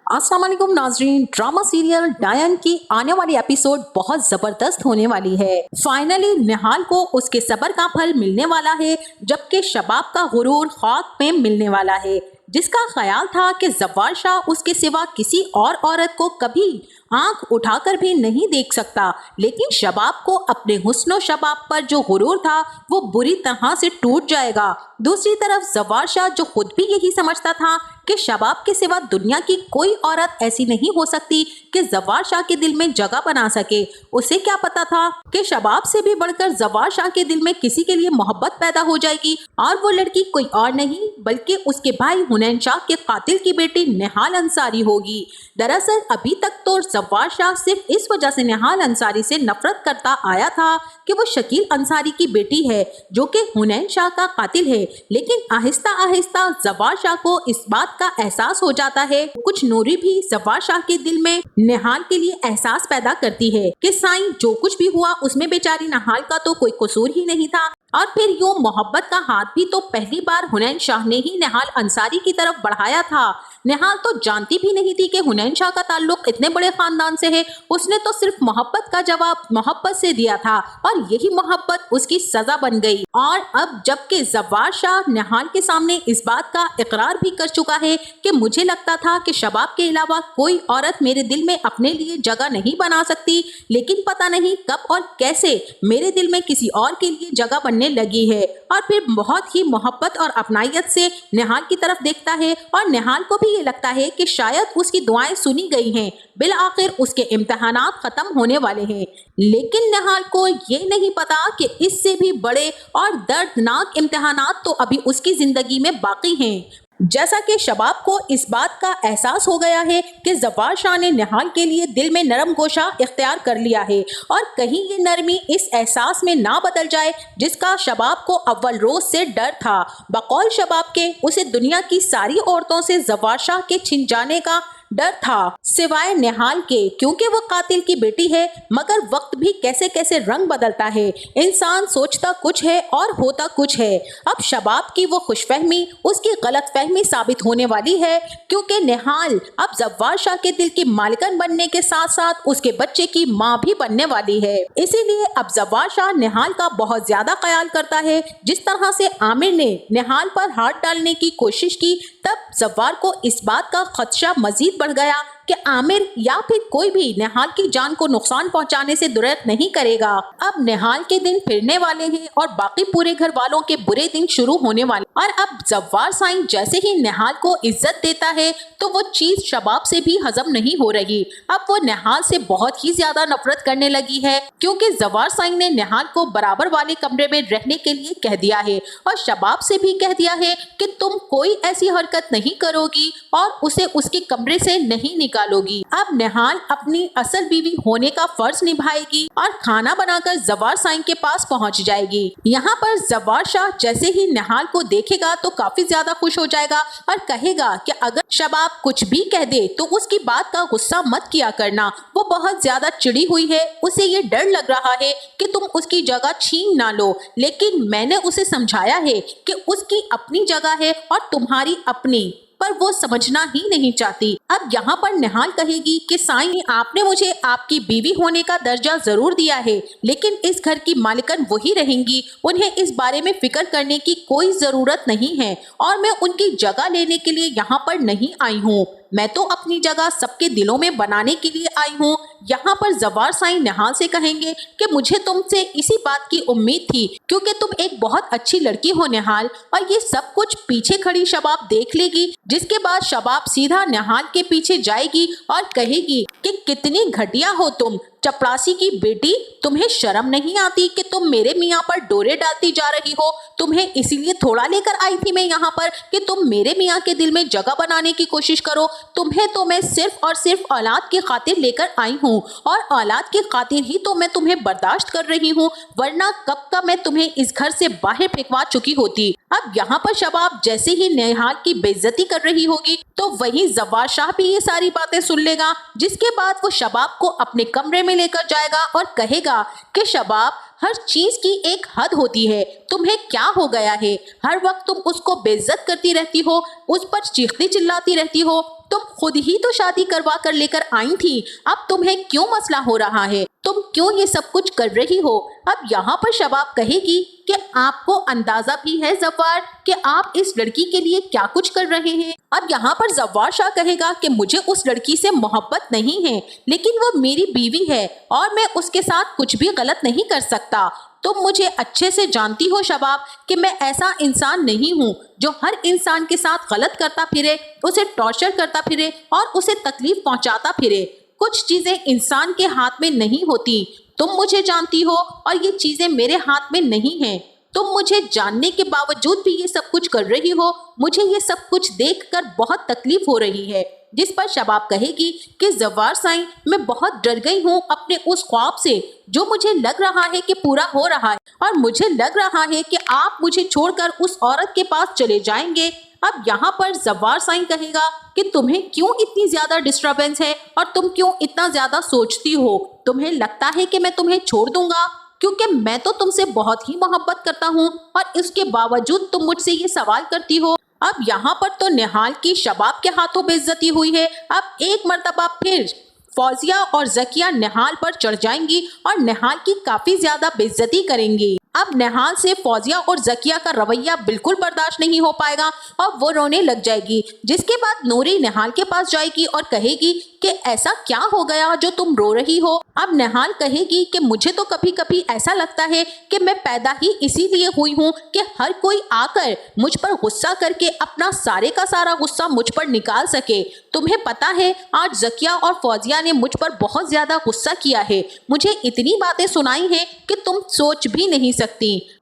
अस्सलाम वालेकुम नाजरीन। ड्रामा सीरियल डायन की आने वाली एपिसोड बहुत जबरदस्त होने वाली है। फाइनली निहाल को उसके सब्र का फल मिलने वाला है, जबकि शबाब का गुरूर खाक में मिलने वाला है। जिसका ख्याल था कि जव्वार शाह उसके सिवा किसी और औरत को कभी आंख उठाकर भी नहीं देख सकता, लेकिन शबाब को अपने हुस्न शबाब पर जो गुरूर था वो बुरी तरह से टूट जाएगा। दूसरी तरफ जव्वार शाह जो खुद भी यही समझता था कि शबाब के सिवा दुनिया की कोई औरत ऐसी नहीं हो सकती कि जव्वार शाह के दिल में जगह बना सके। उसे क्या पता था कि शबाब से भी बढ़कर जव्वार शाह के दिल में किसी के लिए मोहब्बत पैदा हो जाएगी, और वो लड़की कोई और नहीं बल्कि उसके भाई हुनैन शाह के कातिल की बेटी निहाल अंसारी होगी। दरअसल अभी तक तो जव्वार शाह सिर्फ इस वजह से निहाल अंसारी से नफरत करता आया था कि वो शकील अंसारी की बेटी है जो कि हुनैन शाह का कातिल है, लेकिन आहिस्ता आहिस्ता जव्वार शाह को इस बात का एहसास हो जाता है। कुछ नूरी भी जव्वार शाह के दिल में निहाल के लिए एहसास पैदा करती है कि साईं जो कुछ भी हुआ उसमें बेचारी निहाल का तो कोई कसूर ही नहीं था। और फिर यूं मोहब्बत का हाथ भी तो पहली बार हुनैन शाह ने ही निहाल अंसारी की तरफ बढ़ाया था। निहाल तो जानती भी नहीं थी कि हुनैन शाह का ताल्लुक इतने बड़े खानदान से है। उसने तो सिर्फ मोहब्बत का जवाब मोहब्बत से दिया था और यही मोहब्बत उसकी सजा बन गई। और अब जबकि जव्वार शाह निहाल के सामने इस बात का इकरार भी कर चुका है कि मुझे लगता था कि शबाब के अलावा कोई औरत मेरे दिल में अपने लिए जगह नहीं बना सकती, लेकिन पता नहीं कब और कैसे मेरे दिल में किसी और के लिए जगह बनने लगी है। और फिर बहुत ही मोहब्बत और अपनायत से निहाल की तरफ देखता है और निहाल को भी ये लगता है कि शायद उसकी दुआएं सुनी गई हैं। बिल आखिर उसके इम्तिहानात खत्म होने वाले हैं, लेकिन निहाल को ये नहीं पता कि इससे भी बड़े और दर्दनाक इम्तिहानात तो अभी उसकी जिंदगी में बाकी हैं। जैसा कि शबाब को इस बात का एहसास हो गया है कि जव्वार शाह ने निहाल के लिए दिल में नरम गोशा इख्तियार कर लिया है, और कहीं ये नरमी इस एहसास में ना बदल जाए जिसका शबाब को अव्वल रोज से डर था। बकौल शबाब के उसे दुनिया की सारी औरतों से जव्वार शाह के छिन जाने का डर था, सिवाय निहाल के, क्योंकि वो कातिल की बेटी है। मगर वक्त भी कैसे कैसे रंग बदलता है, इंसान सोचता कुछ है और होता कुछ है। अब शबाब की वो खुशफहमी उसकी गलतफहमी साबित होने वाली है, क्योंकि निहाल अब जव्वार शाह के दिल की मालिकन बनने के साथ साथ उसके बच्चे की माँ भी बनने वाली है। इसीलिए अब जव्वार शाह निहाल का बहुत ज्यादा ख्याल करता है। जिस तरह से आमिर ने निहाल पर हाथ डालने की कोशिश की, तब जव्वार को इस बात का खदशा मजीद बढ़ गया कि आमिर या फिर कोई भी निहाल की जान को नुकसान पहुंचाने से दुर्यत नहीं करेगा। अब निहाल के दिन फिरने वाले हैं और बाकी पूरे घर वालों के बुरे दिन शुरू होने वाले। और अब जव्वार साईं जैसे ही निहाल को इज्जत देता है तो वो चीज शबाब से भी हजम नहीं हो रही। अब वो निहाल से बहुत ही ज्यादा नफरत करने लगी है, क्योंकि जव्वार साईं ने निहाल को बराबर वाले कमरे में रहने के लिए कह दिया है और शबाब से भी कह दिया है कि तुम कोई ऐसी हरकत नहीं करोगी और उसे उसके कमरे से नहीं निकालोगी। अब निहाल अपनी असल बीवी होने का फर्ज निभाएगी और खाना बनाकर जव्वार साईं के पास पहुंच जाएगी। यहाँ पर जव्वार शाह जैसे ही निहाल को देखेगा तो काफी ज्यादा खुश हो जाएगा और कहेगा कि अगर शबाब कुछ भी कह दे तो उसकी बात का गुस्सा मत किया करना, वो बहुत ज्यादा चिड़ी हुई है, उसे ये डर लग रहा है कि तुम उसकी जगह छीन ना लो। लेकिन मैंने उसे समझाया है कि उसकी अपनी जगह है और तुम्हारी अपनी, पर वो समझना ही नहीं चाहती। अब यहाँ पर निहाल कहेगी कि साईं, आपने मुझे आपकी बीवी होने का दर्जा जरूर दिया है, लेकिन इस घर की मालिकन वही रहेंगी, उन्हें इस बारे में फिक्र करने की कोई जरूरत नहीं है और मैं उनकी जगह लेने के लिए यहाँ पर नहीं आई हूँ, मैं तो अपनी जगह सबके दिलों में बनाने के लिए आई हूँ। यहाँ पर जव्वार साईं निहाल से कहेंगे कि मुझे तुमसे इसी बात की उम्मीद थी, क्योंकि तुम एक बहुत अच्छी लड़की हो निहाल। और ये सब कुछ पीछे खड़ी शबाब देख लेगी, जिसके बाद शबाब सीधा निहाल के पीछे जाएगी और कहेगी कि कितनी घटिया हो तुम, चपरासी की बेटी, तुम्हें शर्म नहीं आती कि तुम मेरे मियाँ पर डोरे डालती जा रही हो। तुम्हें इसीलिए थोड़ा लेकर आई थी मैं यहाँ पर कि तुम मेरे मियाँ के दिल में जगह बनाने की कोशिश करो। तुम्हें तो मैं सिर्फ और सिर्फ औलाद की खातिर लेकर आई हूँ और औलाद की खातिर ही तो मैं तुम्हें बर्दाश्त कर रही हूँ, वरना कब का मैं तुम्हें इस घर से बाहर फेंकवा चुकी होती। अब यहाँ पर शबाब जैसे ही निहाल की बेइज्जती कर रही होगी तो वहीं जव्वार शाह भी ये सारी बातें सुन लेगा, जिसके बाद वो शबाब को अपने कमरे में लेकर जाएगा और कहेगा कि शबाब, हर चीज की एक हद होती है, तुम्हें क्या हो गया है, हर वक्त तुम उसको बेइज्जत करती रहती हो, उस पर चीखती चिल्लाती रहती हो। तुम खुद ही तो शादी करवा कर लेकर आई थी, अब तुम्हें क्यों मसला हो रहा है? तुम क्यों ये सब कुछ कर रही हो? अब यहाँ पर शबाब कहेगी कि आपको अंदाजा भी है जव्वार कि आप इस लड़की के लिए क्या कुछ कर रहे हैं। अब यहाँ पर जव्वार शाह कहेगा कि मुझे उस लड़की से मोहब्बत नहीं है, लेकिन वो मेरी बीवी है और मैं उसके साथ कुछ भी गलत नहीं कर सकता। तुम मुझे अच्छे से जानती हो शबाब कि मैं ऐसा इंसान नहीं हूँ जो हर इंसान के साथ गलत करता फिरे, उसे टॉर्चर करता फिरे और उसे तकलीफ पहुँचाता फिरे। कुछ चीजें इंसान के हाथ में नहीं होती, तुम मुझे जानती हो और ये चीजें मेरे हाथ में नहीं हैं। तुम मुझे जानने के बावजूद भी ये सब कुछ कर रही हो। मुझे ये सब कुछ देखकर बहुत तकलीफ हो रही है। जिस पर शबाब कहेगी कि जव्वार साईं, मैं बहुत डर गई हूँ अपने उस ख्वाब से जो मुझे लग रहा है कि पूरा हो रहा है, और मुझे लग रहा है कि आप मुझे छोड़कर उस औरत के पास चले जाएंगे। अब यहाँ पर जव्वार साईं कहेगा कि तुम्हें क्यों इतनी ज्यादा डिस्टर्बेंस है और तुम क्यों इतना ज्यादा सोचती हो? तुम्हें लगता है कि मैं तुम्हें छोड़ दूंगा? क्योंकि मैं तो तुमसे बहुत ही मोहब्बत करता हूँ और इसके बावजूद तुम मुझसे ये सवाल करती हो। अब यहाँ पर तो निहाल की शबाब के हाथों बेइज्जती हुई है। अब एक मर्तबा फिर फौजिया और जकिया निहाल पर चढ़ जाएंगी और निहाल की काफी ज्यादा बेइज्जती करेंगी। अब निहाल से फौजिया और जकिया का रवैया बिल्कुल बर्दाश्त नहीं हो पाएगा और वो रोने लग जाएगी। जिसके बाद नूरी निहाल के पास जाएगी और कहेगी कि ऐसा क्या हो गया जो तुम रो रही हो? अब निहाल कहेगी कि मुझे तो कभी कभी ऐसा लगता है कि मैं पैदा ही इसीलिए हुई हूँ कि हर कोई आकर मुझ पर गुस्सा करके अपना सारे का सारा गुस्सा मुझ पर निकाल सके। तुम्हें पता है आज जकिया और फौजिया ने मुझ पर बहुत ज्यादा गुस्सा किया है, मुझे इतनी बातें सुनाई हैं कि तुम सोच भी नहीं सकती।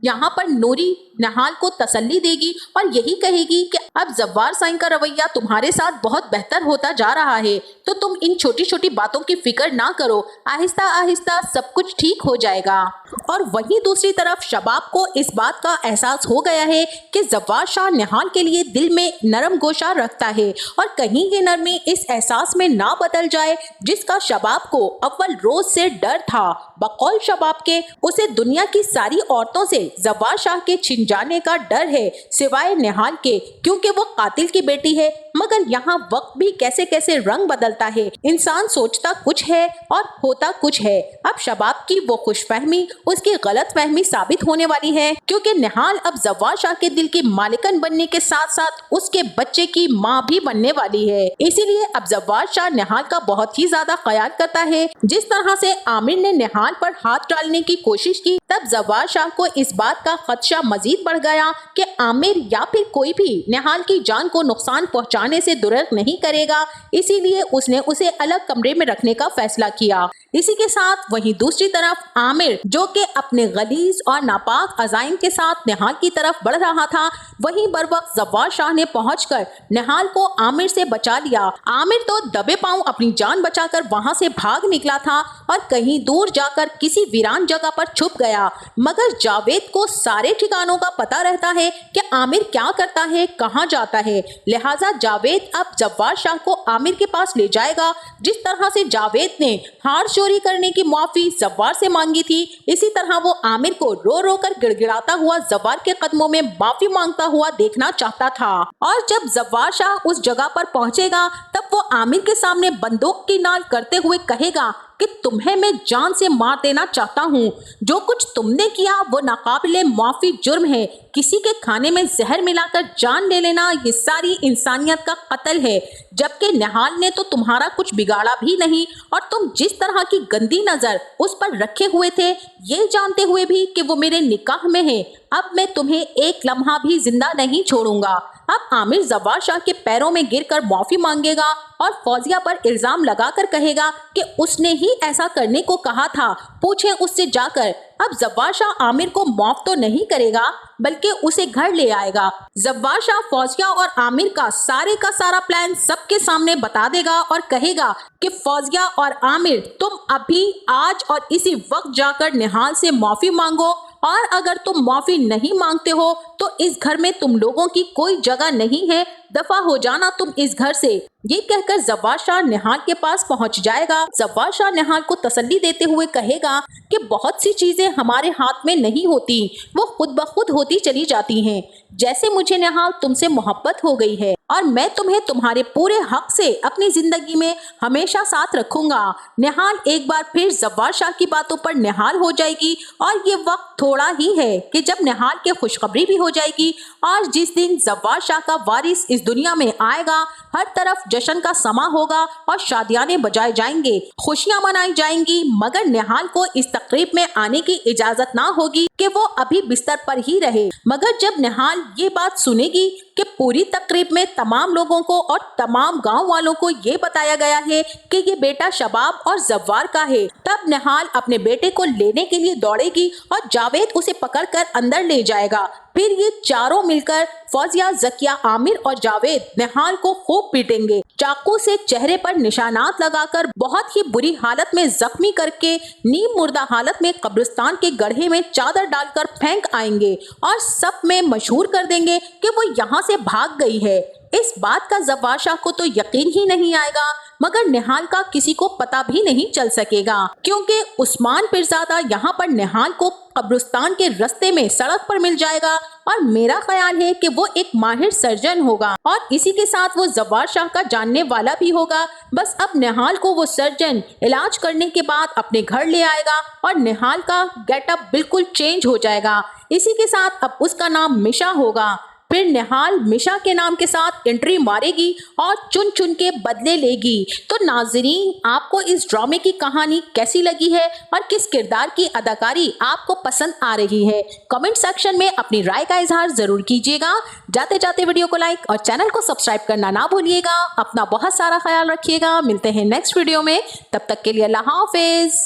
यहाँ पर नूरी निहाल को तसल्ली देगी और यही कहेगी कि अब जव्वार साईं का रवैया तुम्हारे साथ बहुत बेहतर होता जा रहा है, तो तुम इन छोटी छोटी बातों की फिक्र ना करो, आहिस्ता आहिस्ता सब कुछ ठीक हो जाएगा। और वहीं दूसरी तरफ शबाब को इस बात का एहसास हो गया है कि जव्वार शाह निहाल के लिए दिल में नरम गोशा रखता है और कहीं ये नरमी इस एहसास में ना बदल जाए जिसका शबाब को अव्वल रोज से डर था। बकौल शबाब के उसे दुनिया की सारी औरतों से जव्वार शाह के छिन जाने का डर है सिवाय निहाल के, क्योंकि वो कातिल की बेटी है। मगर यहाँ वक्त भी कैसे कैसे रंग बदलता है, इंसान सोचता कुछ है और होता कुछ है। अब शबाब की वो खुशफहमी उसकी गलत फहमी साबित होने वाली है, क्योंकि निहाल अब जव्वार शाह के दिल की मालिकन बनने के साथ साथ उसके बच्चे की माँ भी बनने वाली है। इसीलिए अब जव्वार शाह निहाल का बहुत ही ज्यादा ख्याल करता है। जिस तरह से आमिर ने निहाल पर हाथ डालने की कोशिश की, तब जव्वार शाह को इस बात का खदशा मजीद बढ़ गया कि आमिर या फिर कोई भी निहाल की जान को नुकसान पहुंचाने से दुर्ग नहीं करेगा। इसीलिए उसने उसे अलग कमरे में रखने का फैसला किया। इसी के साथ वहीं दूसरी तरफ आमिर, जो कि अपने गलीज और नापाक अजाइम के साथ निहाल की तरफ बढ़ रहा था, वहीं बर वक्त जव्वार शाह ने पहुंचकर निहाल को आमिर से बचा लिया। आमिर तो दबे पांव अपनी जान बचाकर वहां से भाग निकला था और कहीं दूर जाकर किसी वीरान जगह पर छुप गया। मगर जावेद को सारे ठिकानों का पता रहता है कि आमिर क्या करता है, कहाँ जाता है। लिहाजा जावेद अब जव्वार शाह को आमिर के पास ले जाएगा। जिस तरह से जावेद ने हार चोरी करने की माफी जव्वार से मांगी थी, इसी तरह वो आमिर को रो रो कर गिड़गिड़ाता हुआ जव्वार के कदमों में माफी मांगता हुआ देखना चाहता था। और जब जव्वार शाह उस जगह पर पहुंचेगा, तब वो आमिर के सामने बंदूक की नाल करते हुए कहेगा कि तुम्हें मैं जान से मार देना चाहता हूँ। जो कुछ तुमने किया वो नाकाबिले माफी जुर्म है। किसी के खाने में जहर मिलाकर जान ले लेना ये सारी इंसानियत का कत्ल है। जबकि निहाल ने तो तुम्हारा कुछ बिगाड़ा भी नहीं, और तुम जिस तरह की गंदी नजर उस पर रखे हुए थे, ये जानते हुए भी कि वो मेरे निकाह में है, अब मैं तुम्हें एक लम्हा भी जिंदा नहीं छोड़ूंगा। अब आमिर जव्वार शाह के पैरों में गिरकर माफी मांगेगा और फौजिया पर इल्जाम लगाकर कहेगा कि उसने ही ऐसा करने को कहा था, पूछे उससे जाकर। अब जव्वार शाह आमिर को माफ तो नहीं करेगा बल्कि उसे घर ले आएगा। जव्वार शाह फौजिया और आमिर का सारा प्लान सबके सामने बता देगा और कहेगा कि फौजिया और आमिर, तुम अभी आज और इसी वक्त जाकर निहाल से माफी मांगो, और अगर तुम माफी नहीं मांगते हो तो इस घर में तुम लोगों की कोई जगह नहीं है, दफा हो जाना तुम इस घर से। ये कहकर जव्वार शाह निहाल के पास पहुंच जाएगा। जव्वार शाह निहाल को तसल्ली देते हुए कहेगा कि बहुत सी चीजें हमारे हाथ में नहीं होती, वो खुद ब खुद होती चली जाती हैं। जैसे मुझे निहाल तुमसे मोहब्बत हो गई है, और मैं तुम्हें तुम्हारे पूरे हक से अपनी जिंदगी में हमेशा साथ रखूंगा। निहाल एक बार फिर जव्वार शाह की बातों पर निहाल हो जाएगी और ये वक्त थोड़ा ही है कि जब निहाल की खुशखबरी भी हो जाएगी और जिस दिन जव्वार शाह का वारिस इस दुनिया में आएगा हर तरफ जश्न का समा होगा और शादियाने बजाए जाएंगे, खुशियां मनाई जाएंगी। मगर निहाल को इस तकरीब में आने की इजाजत ना होगी कि वो अभी बिस्तर पर ही रहे। मगर जब निहाल ये बात सुनेगी कि पूरी तकरीब में तमाम लोगों को और तमाम गांव वालों को ये बताया गया है कि ये बेटा शबाब और जव्वार का है, तब निहाल अपने बेटे को लेने के लिए दौड़ेगी और जावेद उसे पकड़कर अंदर ले जाएगा। फिर ये चारों मिलकर फौजिया, जकिया, आमिर और जावेद निहाल को खूब पीटेंगे, चाकू से चेहरे पर निशानात लगाकर बहुत ही बुरी हालत में जख्मी करके नीम मुर्दा हालत में कब्रिस्तान के गड्ढे में चादर डालकर फेंक आएंगे और सब में मशहूर कर देंगे कि वो यहाँ से भाग गई है। इस बात का जव्वार शाह को तो यकीन ही नहीं आएगा, मगर निहाल का किसी को पता भी नहीं चल सकेगा क्योंकि उस्मान पीरजादा यहाँ पर निहाल को कब्रिस्तान के रास्ते में सड़क पर मिल जाएगा और मेरा ख्याल है कि वो एक माहिर सर्जन होगा और इसी के साथ वो जव्वार शाह का जानने वाला भी होगा। बस अब निहाल को वो सर्जन इलाज करने के बाद अपने घर ले आएगा और निहाल का गेटअप बिल्कुल चेंज हो जाएगा। इसी के साथ अब उसका नाम मिशा होगा। फिर निहाल मिशा के नाम के साथ एंट्री मारेगी और चुन चुन के बदले लेगी। तो नाजरीन, आपको इस ड्रामे की कहानी कैसी लगी है और किस किरदार की अदाकारी आपको पसंद आ रही है, कमेंट सेक्शन में अपनी राय का इजहार जरूर कीजिएगा। जाते जाते वीडियो को लाइक और चैनल को सब्सक्राइब करना ना भूलिएगा। अपना बहुत सारा ख्याल रखिएगा। मिलते हैं नेक्स्ट वीडियो में, तब तक के लिए अल्लाह हाफिज।